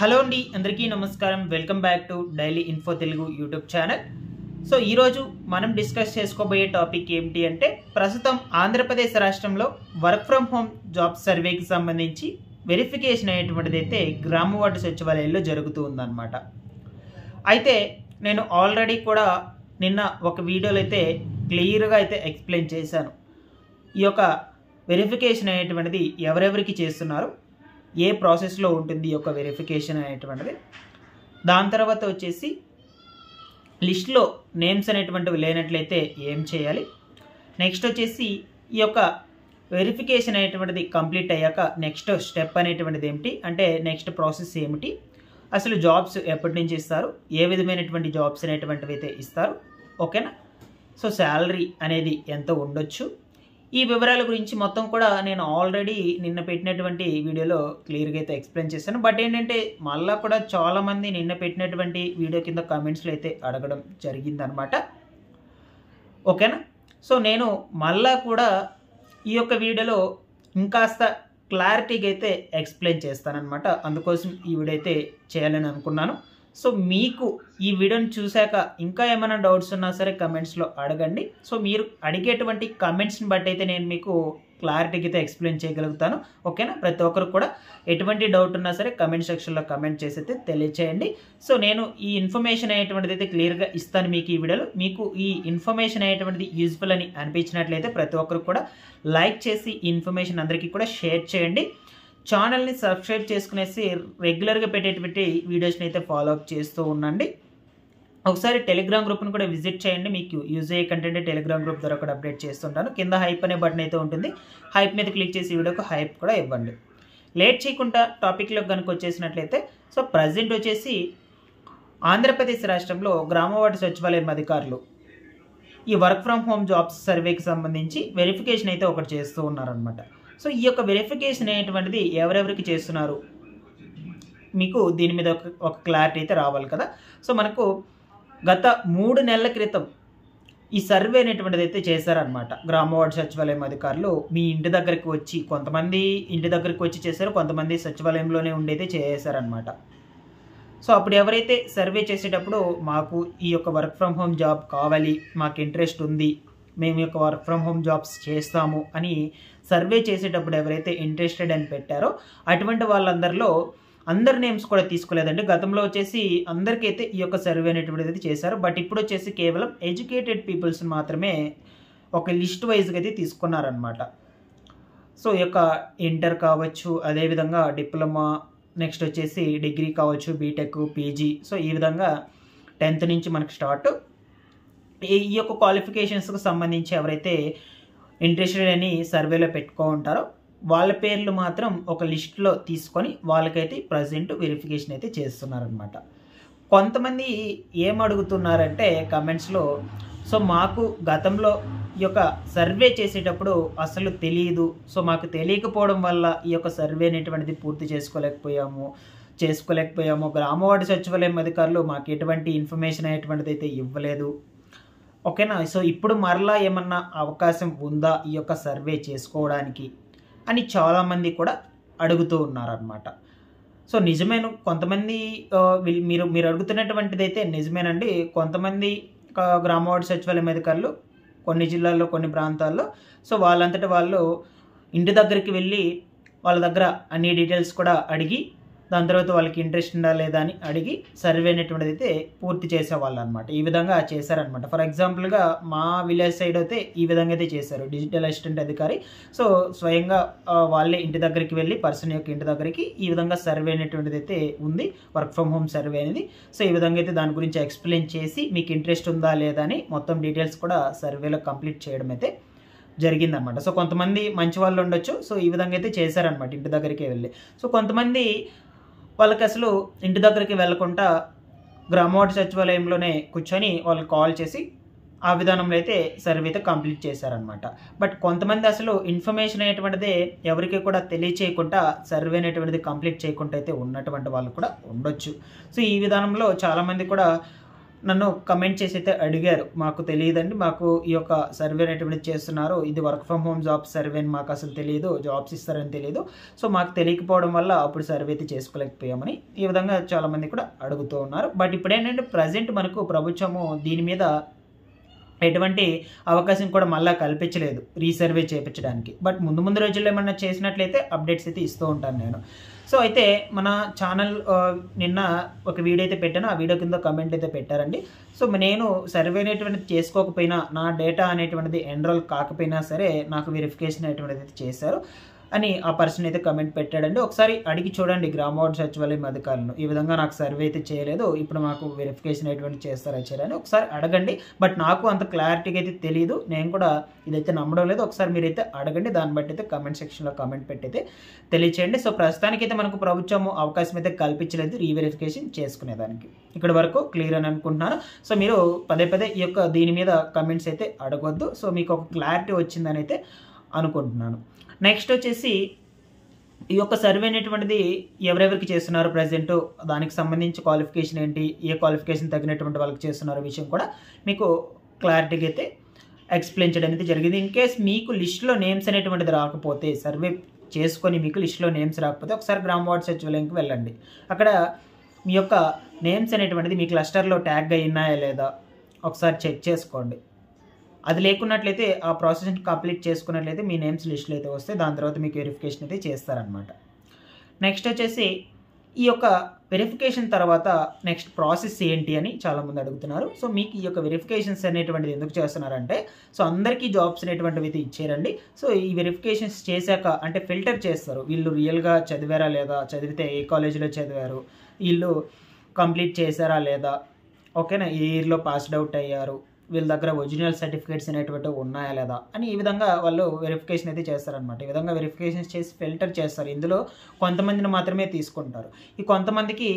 Hello అండి, అందరికీ నమస్కారం. Welcome back to daily info Telugu YouTube channel. So ఈరోజు మనం డిస్కస్ చేసుకోబోయే టాపిక్ ఏమిటి అంటే, ప్రస్తుతం ఆంధ్రప్రదేశ్ రాష్ట్రంలో వర్క్ ఫ్రమ్ హోమ్ జాబ్ సర్వేకి సంబంధించి వెరిఫికేషన్ అయ్యేటువంటిది అయితే గ్రామ వార్డు సచివాలయాల్లో జరుగుతూ ఉందన్నమాట. అయితే నేను ఆల్రెడీ కూడా నిన్న ఒక వీడియోలో అయితే క్లియర్గా అయితే ఎక్స్ప్లెయిన్ చేశాను. ఈ యొక్క వెరిఫికేషన్ అనేటువంటిది ఎవరెవరికి చేస్తున్నారు, ఏ ప్రాసెస్లో ఉంటుంది ఈ యొక్క వెరిఫికేషన్ అనేటువంటిది. దాని తర్వాత వచ్చేసి లిస్ట్లో నేమ్స్ అనేటువంటివి లేనట్లయితే ఏం చేయాలి, నెక్స్ట్ వచ్చేసి ఈ యొక్క వెరిఫికేషన్ అనేటువంటిది కంప్లీట్ అయ్యాక నెక్స్ట్ స్టెప్ అనేటువంటిది ఏమిటి అంటే, నెక్స్ట్ ప్రాసెస్ ఏమిటి, అసలు జాబ్స్ ఎప్పటి నుంచి ఇస్తారు, ఏ విధమైనటువంటి జాబ్స్ అనేటువంటివి అయితే ఇస్తారు, ఓకేనా. సో శాలరీ అనేది ఎంత ఉండొచ్చు, ఈ వివరాల గురించి మొత్తం కూడా నేను ఆల్రెడీ నిన్న పెట్టినటువంటి వీడియోలో క్లియర్గా అయితే ఎక్స్ప్లెయిన్ చేశాను. బట్ ఏంటంటే మళ్ళీ కూడా చాలామంది నిన్న పెట్టినటువంటి వీడియో కింద కామెంట్స్లో అయితే అడగడం జరిగిందనమాట, ఓకేనా. సో నేను మళ్ళా కూడా ఈ యొక్క వీడియోలో ఇంకాస్త క్లారిటీగా అయితే ఎక్స్ప్లెయిన్ చేస్తానన్నమాట. అందుకోసం ఈ వీడియో అయితే చేయాలని అనుకున్నాను. సో మీకు ఈ వీడియోని చూశాక ఇంకా ఏమైనా డౌట్స్ ఉన్నా సరే కమెంట్స్లో అడగండి. సో మీరు అడిగేటువంటి కమెంట్స్ని బట్టి అయితే నేను మీకు క్లారిటీగా అయితే ఎక్స్ప్లెయిన్ చేయగలుగుతాను, ఓకేనా. ప్రతి ఒక్కరు కూడా ఎటువంటి డౌట్ ఉన్నా సరే కమెంట్ సెక్షన్లో కమెంట్ చేసి అయితే తెలియచేయండి. సో నేను ఈ ఇన్ఫర్మేషన్ అనేటువంటిది అయితే క్లియర్గా ఇస్తాను మీకు ఈ వీడియోలో. మీకు ఈ ఇన్ఫర్మేషన్ అనేటువంటిది యూజ్ఫుల్ అని అనిపించినట్లయితే ప్రతి ఒక్కరు కూడా లైక్ చేసి ఈ ఇన్ఫర్మేషన్ అందరికీ కూడా షేర్ చేయండి. ఛానల్ని సబ్స్క్రైబ్ చేసుకునేసి రెగ్యులర్గా పెట్టేటువంటి వీడియోస్ని అయితే ఫాలో అప్ చేస్తూ ఉండండి. ఒకసారి టెలిగ్రామ్ గ్రూప్ని కూడా విజిట్ చేయండి. మీకు యూజ్ అయ్యే కంటెంట్ టెలిగ్రామ్ గ్రూప్ ద్వారా కూడా అప్డేట్ చేస్తుంటాను. కింద హైప్ అనే బటన్ అయితే ఉంటుంది, హైప్ మీద క్లిక్ చేసి వీడియోకి హైప్ కూడా ఇవ్వండి. లేట్ చేయకుండా టాపిక్లో కనుక వచ్చేసినట్లయితే, సో ప్రజెంట్ వచ్చేసి ఆంధ్రప్రదేశ్ రాష్ట్రంలో గ్రామ వార్డు సచివాలయం అధికారులు ఈ వర్క్ ఫ్రమ్ హోమ్ జాబ్స్ సర్వేకి సంబంధించి వెరిఫికేషన్ అయితే ఒకటి చేస్తూ ఉన్నారనమాట. సో ఈ యొక్క వెరిఫికేషన్ అనేటువంటిది ఎవరెవరికి చేస్తున్నారు, మీకు దీని మీద ఒక క్లారిటీ అయితే రావాలి కదా. సో మనకు గత 3 నెలల క్రితం ఈ సర్వే అనేటువంటిది అయితే చేశారనమాట. గ్రామ వార్డు సచివాలయం అధికారులు మీ ఇంటి దగ్గరికి వచ్చి, కొంతమంది ఇంటి దగ్గరికి వచ్చి చేశారు, కొంతమంది సచివాలయంలోనే ఉండేది చేశారనమాట. సో అప్పుడు ఎవరైతే సర్వే చేసేటప్పుడు మాకు ఈ యొక్క వర్క్ ఫ్రమ్ హోమ్ జాబ్ కావాలి, మాకు ఇంట్రెస్ట్ ఉంది, మేము యొక్క వర్క్ ఫ్రమ్ హోమ్ జాబ్స్ చేస్తాము అని సర్వే చేసేటప్పుడు ఎవరైతే ఇంట్రెస్టెడ్ అని పెట్టారో అటువంటి వాళ్ళందరిలో అందరి నేమ్స్ కూడా తీసుకోలేదండి. గతంలో వచ్చేసి అందరికైతే ఈ యొక్క సర్వే అనేటువంటిది చేశారు. బట్ ఇప్పుడు వచ్చేసి కేవలం ఎడ్యుకేటెడ్ పీపుల్స్ మాత్రమే ఒక లిస్ట్ వైజ్గా అయితే తీసుకున్నారనమాట. సో ఈ యొక్క ఇంటర్ కావచ్చు, అదేవిధంగా డిప్లొమా, నెక్స్ట్ వచ్చేసి డిగ్రీ కావచ్చు, బీటెక్, పీజీ, సో ఈ విధంగా 10th నుంచి మనకు స్టార్ట్. ఈ యొక్క క్వాలిఫికేషన్స్కి సంబంధించి ఎవరైతే ఇంట్రెస్టెడ్ అని సర్వేలో పెట్టుకో ఉంటారో వాళ్ళ పేర్లు మాత్రం ఒక లిస్ట్లో తీసుకొని వాళ్ళకైతే ప్రజెంట్ వెరిఫికేషన్ అయితే చేస్తున్నారనమాట. కొంతమంది ఏం అడుగుతున్నారంటే కమెంట్స్లో, సో మాకు గతంలో ఈ యొక్క సర్వే చేసేటప్పుడు అసలు తెలియదు, సో మాకు తెలియకపోవడం వల్ల ఈ యొక్క సర్వే అనేటువంటిది పూర్తి చేసుకోలేకపోయాము, గ్రామ వార్డు సచివాలయం అధికారులు మాకు ఎటువంటి ఇన్ఫర్మేషన్ అనేటువంటిది అయితే ఇవ్వలేదు, ఓకేనా. సో ఇప్పుడు మరలా ఏమన్నా అవకాశం ఉందా ఈ యొక్క సర్వే చేసుకోవడానికి అని చాలామంది కూడా అడుగుతూ ఉన్నారనమాట. సో నిజమేను, కొంతమంది మీరు అడుగుతున్నటువంటిది అయితే నిజమేనండి. కొంతమంది గ్రామ వార్డు సచివాలయం అధికారులు కొన్ని జిల్లాల్లో, కొన్ని ప్రాంతాల్లో, సో వాళ్ళంతటి వాళ్ళు ఇంటి దగ్గరికి వెళ్ళి వాళ్ళ దగ్గర అన్ని డీటెయిల్స్ కూడా అడిగి, దాని తర్వాత వాళ్ళకి ఇంట్రెస్ట్ ఉందా లేదా అని అడిగి సర్వే అనేటువంటిది అయితే పూర్తి చేసేవాళ్ళు అనమాట. ఈ విధంగా చేశారనమాట. ఫర్ ఎగ్జాంపుల్గా మా విలేజ్ సైడ్ అయితే ఈ విధంగా అయితే చేశారు. డిజిటల్ అసిస్టెంట్ అధికారి సో స్వయంగా వాళ్ళే ఇంటి దగ్గరికి వెళ్ళి, పర్సన్ యొక్క ఇంటి దగ్గరికి ఈ విధంగా సర్వే అనేటువంటిది అయితే ఉంది, వర్క్ ఫ్రమ్ హోమ్ సర్వే అనేది. సో ఈ విధంగా అయితే దాని గురించి ఎక్స్ప్లెయిన్ చేసి మీకు ఇంట్రెస్ట్ ఉందా లేదా అని మొత్తం డీటెయిల్స్ కూడా సర్వేలో కంప్లీట్ చేయడం అయితే జరిగిందనమాట. సో కొంతమంది మంచి వాళ్ళు ఉండొచ్చు, సో ఈ విధంగా అయితే చేశారనమాట ఇంటి దగ్గరికి వెళ్ళి. సో కొంతమంది వాళ్ళకి అసలు ఇంటి దగ్గరికి వెళ్ళకుండా గ్రామ వార్డు సచివాలయంలోనే కూర్చొని వాళ్ళకి కాల్ చేసి ఆ విధానంలో అయితే సర్వే అయితే కంప్లీట్ చేశారనమాట. బట్ కొంతమంది అసలు ఇన్ఫర్మేషన్ అనేటువంటిదే ఎవరికి కూడా తెలియచేయకుండా సర్వే అనేటువంటిది కంప్లీట్ చేయకుండా అయితే ఉన్నటువంటి వాళ్ళు కూడా ఉండొచ్చు. సో ఈ విధానంలో చాలామంది కూడా నన్ను కమెంట్ చేసి అయితే అడిగారు, మాకు తెలియదండి, మాకు ఈ యొక్క సర్వే అనేటువంటిది చేస్తున్నారు, ఇది work from home job survey అని మాకు అసలు తెలియదు, జాబ్స్ ఇస్తారని తెలియదు, సో మాకు తెలియకపోవడం వల్ల అప్పుడు సర్వే అయితే చేసుకోలేకపోయామని ఈ విధంగా చాలామంది కూడా అడుగుతూ ఉన్నారు. బట్ ఇప్పుడు ఏంటంటే ప్రజెంట్ మనకు ప్రభుత్వము దీని మీద ఎటువంటి అవకాశం కూడా మళ్ళీ కల్పించలేదు రీసర్వే చేయించడానికి. బట్ ముందు రోజుల్లో ఏమన్నా చేసినట్లయితే అప్డేట్స్ అయితే ఇస్తూ ఉంటాను నేను. సో అయితే మన ఛానల్ నిన్న ఒక వీడియో అయితే పెట్టాను, ఆ వీడియో కింద కమెంట్ అయితే పెట్టారండి. సో నేను సర్వే అనేటువంటిది చేసుకోకపోయినా, నా డేటా అనేటువంటిది ఎన్రోల్ కాకపోయినా సరే నాకు వెరిఫికేషన్ అనేటువంటిది అయితే చేశారు అని ఆ పర్సన్ అయితే కమెంట్ పెట్టాడండి. ఒకసారి అడిగి చూడండి గ్రామ వార్డు సచివాలయం అధికారులను, ఈ విధంగా నాకు సర్వే అయితే చేయలేదు, ఇప్పుడు మాకు వెరిఫికేషన్ ఎటువంటి చేస్తారా చేయరని ఒకసారి అడగండి. బట్ నాకు అంత క్లారిటీగా అయితే తెలియదు, నేను కూడా ఇదైతే నమ్మడం లేదు. ఒకసారి మీరైతే అడగండి, దాన్ని బట్టి అయితే కమెంట్ సెక్షన్లో కమెంట్ పెట్టి అయితే తెలియచేయండి. సో ప్రస్తుతానికైతే మనకు ప్రభుత్వం అవకాశం అయితే కల్పించలేదు రీవెరిఫికేషన్ చేసుకునేదానికి. ఇక్కడ వరకు క్లియర్ అని అనుకుంటున్నాను. సో మీరు పదే ఈ యొక్క దీని మీద కమెంట్స్ అయితే అడగొద్దు. సో మీకు ఒక క్లారిటీ వచ్చిందని అయితే అనుకుంటున్నాను. నెక్స్ట్ వచ్చేసి ఈ యొక్క సర్వే అనేటువంటిది ఎవరెవరికి చేస్తున్నారు ప్రజెంట్, దానికి సంబంధించి క్వాలిఫికేషన్ ఏంటి, ఏ క్వాలిఫికేషన్ తగినటువంటి వాళ్ళకి చేస్తున్నారు విషయం కూడా మీకు క్లారిటీగా అయితే ఎక్స్ప్లెయిన్ చేయడం అయితే జరిగింది. ఇన్ కేస్ మీకు లిస్ట్లో నేమ్స్ అనేటువంటిది రాకపోతే, సర్వే చేసుకొని మీకు లిస్ట్లో నేమ్స్ రాకపోతే ఒకసారి గ్రామ వార్డు సచివాలయంకి వెళ్ళండి. అక్కడ మీ యొక్క నేమ్స్ అనేటువంటిది మీ క్లస్టర్లో ట్యాగ్ అయినాయా లేదా ఒకసారి చెక్ చేసుకోండి. అది లేకున్నట్లయితే ఆ ప్రాసెస్ని కంప్లీట్ చేసుకున్నట్లయితే మీ నేమ్స్ లిస్ట్లో అయితే వస్తే దాని తర్వాత మీకు వెరిఫికేషన్ అయితే చేస్తారనమాట. నెక్స్ట్ వచ్చేసి ఈ యొక్క వెరిఫికేషన్ తర్వాత నెక్స్ట్ ప్రాసెస్ ఏంటి అని చాలామంది అడుగుతున్నారు. సో మీకు ఈ యొక్క వెరిఫికేషన్స్ అనేటువంటిది ఎందుకు చేస్తున్నారంటే, సో అందరికీ జాబ్స్ అనేటువంటివి అయితే ఇచ్చారండి. సో ఈ వెరిఫికేషన్స్ చేశాక అంటే ఫిల్టర్ చేస్తారు, వీళ్ళు రియల్గా చదివారా లేదా, చదివితే ఏ కాలేజీలో చదివారు, వీళ్ళు కంప్లీట్ చేశారా లేదా, ఓకేనా, ఏ ఇయర్లో పాస్డ్ అవుట్ అయ్యారు, వీళ్ళ దగ్గర ఒరిజినల్ సర్టిఫికేట్స్ అనేటువంటివి ఉన్నాయా లేదా అని ఈ విధంగా వాళ్ళు వెరిఫికేషన్ అయితే చేస్తారనమాట. ఈ విధంగా వెరిఫికేషన్ చేసి ఫిల్టర్ చేస్తారు. ఇందులో కొంతమందిని మాత్రమే తీసుకుంటారు. ఈ కొంతమందికి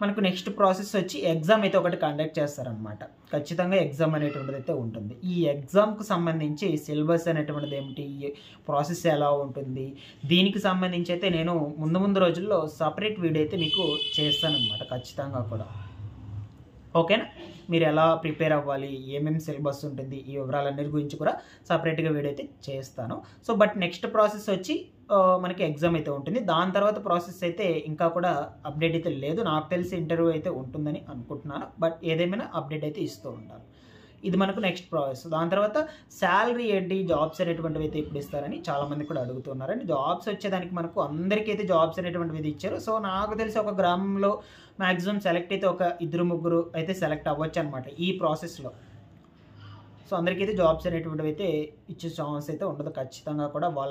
మనకు నెక్స్ట్ ప్రాసెస్ వచ్చి ఎగ్జామ్ అయితే ఒకటి కండక్ట్ చేస్తారనమాట. ఖచ్చితంగా ఎగ్జామ్ అనేటువంటిది అయితే ఉంటుంది. ఈ ఎగ్జామ్కి సంబంధించి సిలబస్ అనేటువంటిది ఏమిటి, ప్రాసెస్ ఎలా ఉంటుంది, దీనికి సంబంధించి అయితే నేను ముందు రోజుల్లో సపరేట్ వీడియో అయితే మీకు చేస్తానన్నమాట ఖచ్చితంగా కూడా. ఓకేనా, మీరు ఎలా ప్రిపేర్ అవ్వాలి, ఏమేమి సిలబస్ ఉంటుంది, ఈ వివరాలన్నిటి గురించి కూడా సపరేట్గా వీడియో అయితే చేస్తాను. సో బట్ నెక్స్ట్ ప్రాసెస్ వచ్చి మనకి ఎగ్జామ్ అయితే ఉంటుంది. దాని తర్వాత ప్రాసెస్ అయితే ఇంకా కూడా అప్డేట్ అయితే లేదు, నాకు తెలిసి ఇంటర్వ్యూ అయితే ఉంటుందని అనుకుంటున్నాను. బట్ ఏదేమైనా అప్డేట్ అయితే ఇస్తూ ఉంటాను. ఇది మనకు నెక్స్ట్ ప్రాసెస్. దాని తర్వాత శాలరీ ఏంటి, జాబ్స్ అనేటువంటివి అయితే ఇప్పుడు ఇస్తారని చాలామంది కూడా అడుగుతున్నారండి. జాబ్స్ వచ్చేదానికి మనకు అందరికీ అయితే జాబ్స్ అనేటువంటివి ఇచ్చారు. సో నాకు తెలిసి ఒక గ్రామంలో మ్యాక్సిమం సెలెక్ట్ అయితే ఒక 2-3 అయితే సెలెక్ట్ అవ్వచ్చు అనమాట ఈ ప్రాసెస్లో. సో అందరికీ అయితే జాబ్స్ అనేటువంటివి అయితే ఇచ్చే ఛాన్స్ అయితే ఉండదు ఖచ్చితంగా కూడా. వాళ్ళ